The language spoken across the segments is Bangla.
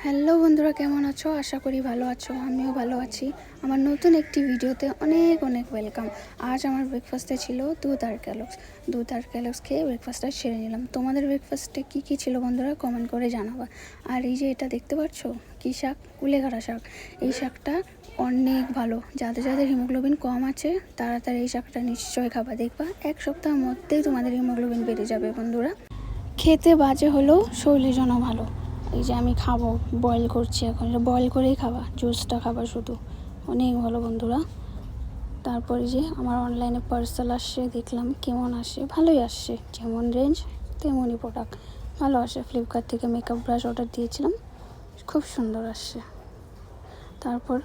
হ্যালো বন্ধুরা, কেমন আছো? আশা করি ভালো আছো। আমিও ভালো আছি। আমার নতুন একটি ভিডিওতে অনেক অনেক ওয়েলকাম। আজ আমার ব্রেকফাস্টে ছিল দুধ আর ক্যালগস খেয়ে ব্রেকফাস্টটা সেরে নিলাম। তোমাদের ব্রেকফাস্টে কী ছিল বন্ধুরা? কমেন্ট করে জানাবা। আর এই যে এটা দেখতে পাচ্ছ কী শাক? কুলেখাড়া শাক। এই শাকটা অনেক ভালো। যাদের যাদের হিমোগ্লোবিন কম আছে তাড়াতাড়ি এই শাকটা নিশ্চয়ই খাবা। দেখবা 1 সপ্তাহের মধ্যেই তোমাদের হিমোগ্লোবিন বেড়ে যাবে বন্ধুরা। খেতে বাজে হলেও শরীরের জন্য ভালো। এই যে আমি খাবো, বয়েল করছি এখন। এটা বয়েল করেই খাবা, জুসটা খাবা শুধু। অনেক ভালো বন্ধুরা। তারপরে যে আমার অনলাইনে পার্সেল আসছে, দেখলাম কেমন আসে। ভালোই আসছে, যেমন রেঞ্জ তেমনই প্রোডাক্ট ভালো আসে। ফ্লিপকার্ট থেকে মেকআপ ব্রাশ অর্ডার দিয়েছিলাম, খুব সুন্দর আসছে। তারপর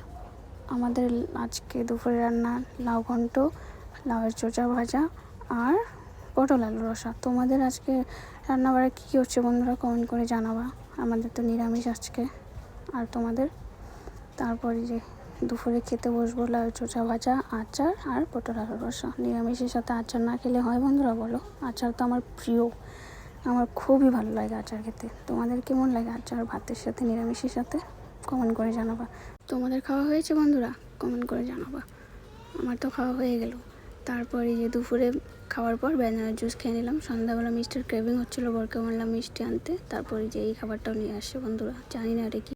আমাদের আজকে দুপুরে রান্না লাউ ঘন্ট, লাউয়ের চোচা ভাজা আর পটল আলু রসা। তোমাদের আজকে রান্নাবাড়া কী হচ্ছে বন্ধুরা? কমেন্ট করে জানাবা। আমাদের তো নিরামিষ আজকে। আর তোমাদের? তারপরে যে দুপুরে খেতে বসবো লাউয়ের চোচা ভাজা, আচার আর পটল আলু রসা। নিরামিষের সাথে আচার না খেলে হয় বন্ধুরা, বলো? আচার তো আমার প্রিয়, আমার খুবই ভালো লাগে আচার খেতে। তোমাদের কেমন লাগে আচার ভাতের সাথে, নিরামিষের সাথে? কমেন্ট করে জানাবা। তোমাদের খাওয়া হয়েছে বন্ধুরা? কমেন্ট করে জানাবা। আমার তো খাওয়া হয়ে গেল। তারপরে যে দুপুরে খাওয়ার পর ব্যানানা জুস খেয়ে নিলাম। সন্ধ্যাবেলা মিষ্টির ক্রেভিং হচ্ছিলো, বরকে বললাম মিষ্টি আনতে। তারপরে যে এই খাবারটাও নিয়ে আসছে বন্ধুরা। জানি না এটা কি।